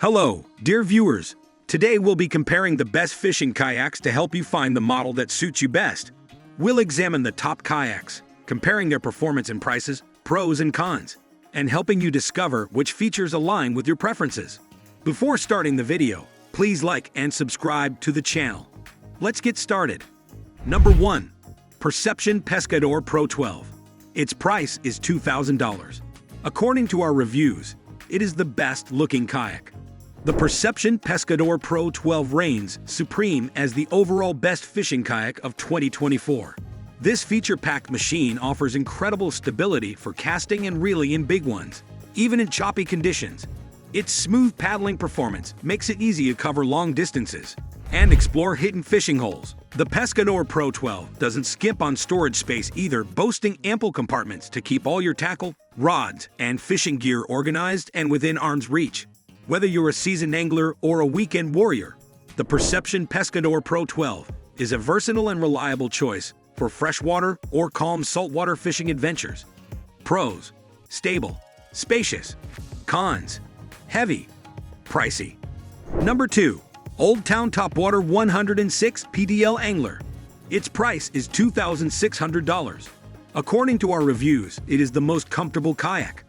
Hello, dear viewers. Today we'll be comparing the best fishing kayaks to help you find the model that suits you best. We'll examine the top kayaks, comparing their performance and prices, pros and cons, and helping you discover which features align with your preferences. Before starting the video, please like and subscribe to the channel. Let's get started. Number 1. Perception Pescador Pro 12. Its price is $2,000. According to our reviews, it is the best-looking kayak. The Perception Pescador Pro 12 reigns supreme as the overall best fishing kayak of 2024. This feature-packed machine offers incredible stability for casting and reeling in big ones, even in choppy conditions. Its smooth paddling performance makes it easy to cover long distances and explore hidden fishing holes. The Pescador Pro 12 doesn't skimp on storage space either, boasting ample compartments to keep all your tackle, rods, and fishing gear organized and within arm's reach. Whether you're a seasoned angler or a weekend warrior, the Perception Pescador Pro 12 is a versatile and reliable choice for freshwater or calm saltwater fishing adventures. Pros: stable, spacious. Cons: heavy, pricey. Number 2. Oldtown Topwater 106 PDL Angler. Its price is $2,600. According to our reviews, it is the most comfortable kayak.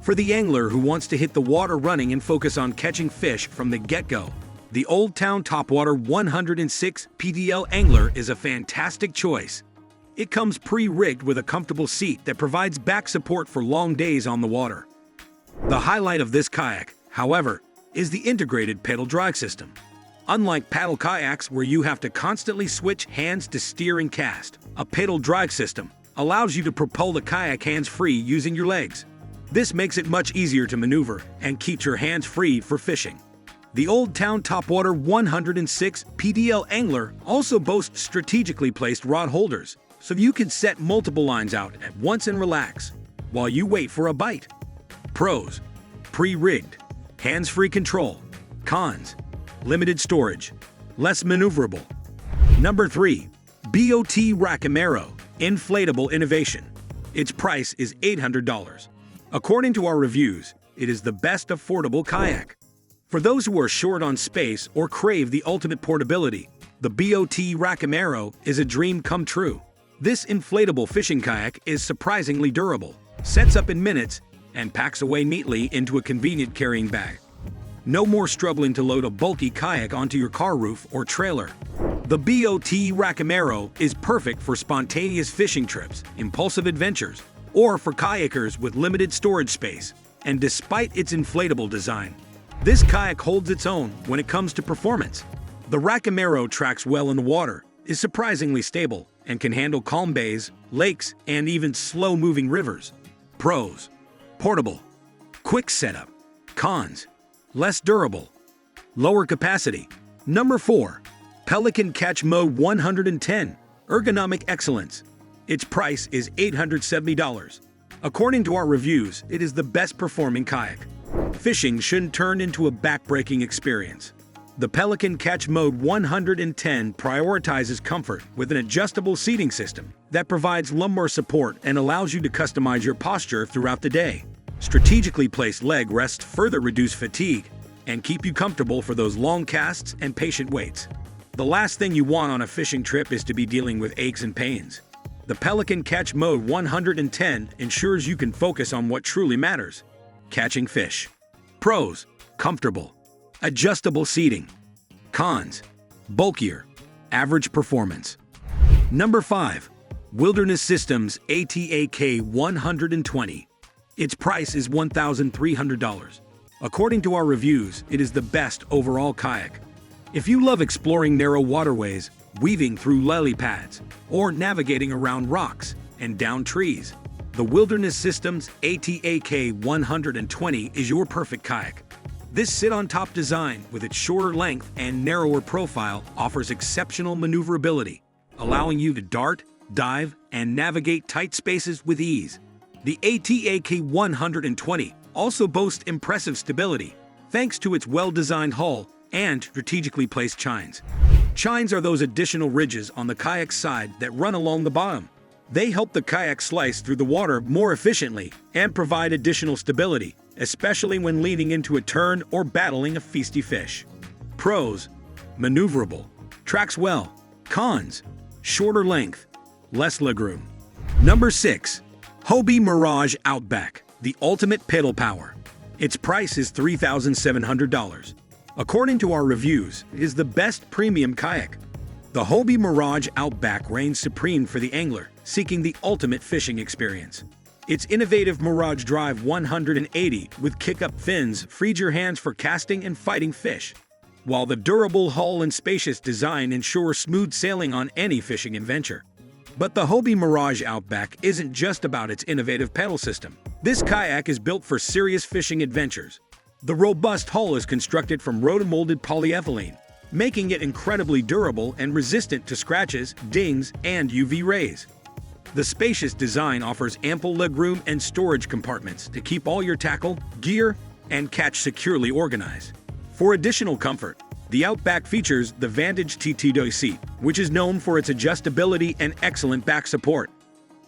For the angler who wants to hit the water running and focus on catching fish from the get-go, the Oldtown Topwater 106 PDL Angler is a fantastic choice. It comes pre-rigged with a comfortable seat that provides back support for long days on the water. The highlight of this kayak, however, is the integrated pedal drive system. Unlike paddle kayaks where you have to constantly switch hands to steer and cast, a pedal drive system allows you to propel the kayak hands-free using your legs. This makes it much easier to maneuver and keeps your hands free for fishing. The Oldtown Topwater 106 PDL Angler also boasts strategically placed rod holders, so you can set multiple lines out at once and relax while you wait for a bite. Pros: pre-rigged, hands-free control. Cons: limited storage, less maneuverable. Number 3. BOTE Ramero Inflatable Innovation. Its price is $800. According to our reviews, it is the best affordable kayak. For those who are short on space or crave the ultimate portability, the BOTE Ramero is a dream come true. This inflatable fishing kayak is surprisingly durable, sets up in minutes, and packs away neatly into a convenient carrying bag. No more struggling to load a bulky kayak onto your car roof or trailer. The BOTE Ramero is perfect for spontaneous fishing trips, impulsive adventures, or for kayakers with limited storage space. And despite its inflatable design, this kayak holds its own when it comes to performance. The Ramero tracks well in the water, is surprisingly stable, and can handle calm bays, lakes, and even slow-moving rivers. Pros: portable, quick setup. Cons: less durable, lower capacity. Number 4. Pelican Catch Mode 110 Ergonomic Excellence. Its price is $870. According to our reviews, it is the best performing kayak. Fishing shouldn't turn into a back-breaking experience. The Pelican Catch Mode 110 prioritizes comfort with an adjustable seating system that provides lumbar support and allows you to customize your posture throughout the day. Strategically placed leg rests further reduce fatigue and keep you comfortable for those long casts and patient waits. The last thing you want on a fishing trip is to be dealing with aches and pains. The Pelican Catch Mode 110 ensures you can focus on what truly matters: catching fish. Pros: comfortable, adjustable seating. Cons: bulkier, average performance. Number 5. Wilderness Systems ATAK 120. Its price is $1,300. According to our reviews, it is the best overall kayak. If you love exploring narrow waterways, weaving through lily pads, or navigating around rocks and down trees, the Wilderness Systems ATAK 120 is your perfect kayak. This sit-on-top design, with its shorter length and narrower profile, offers exceptional maneuverability, allowing you to dart, dive, and navigate tight spaces with ease. The ATAK 120 also boasts impressive stability, thanks to its well-designed hull and strategically placed chines. Chines are those additional ridges on the kayak's side that run along the bottom. They help the kayak slice through the water more efficiently and provide additional stability, especially when leading into a turn or battling a feisty fish. Pros: maneuverable, tracks well. Cons: shorter length, less legroom. Number 6. Hobie Mirage Outback, the ultimate pedal power. Its price is $3,700. According to our reviews, it is the best premium kayak. The Hobie Mirage Outback reigns supreme for the angler seeking the ultimate fishing experience. Its innovative Mirage Drive 180 with kick-up fins frees your hands for casting and fighting fish, while the durable hull and spacious design ensure smooth sailing on any fishing adventure. But the Hobie Mirage Outback isn't just about its innovative pedal system. This kayak is built for serious fishing adventures. The robust hull is constructed from rotomolded polyethylene, making it incredibly durable and resistant to scratches, dings, and UV rays. The spacious design offers ample legroom and storage compartments to keep all your tackle, gear, and catch securely organized. For additional comfort, the Outback features the Vantage TT2 seat, which is known for its adjustability and excellent back support.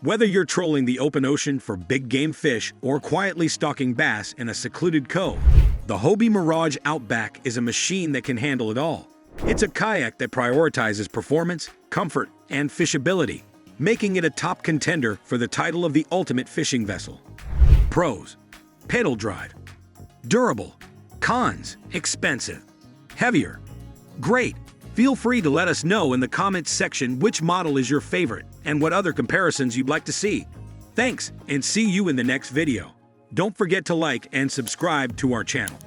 Whether you're trolling the open ocean for big game fish or quietly stalking bass in a secluded cove, the Hobie Mirage Outback is a machine that can handle it all. It's a kayak that prioritizes performance, comfort, and fishability, making it a top contender for the title of the ultimate fishing vessel. Pros: pedal drive, durable. Cons: expensive, heavier. Great! Feel free to let us know in the comments section which model is your favorite and what other comparisons you'd like to see. Thanks, and see you in the next video. Don't forget to like and subscribe to our channel.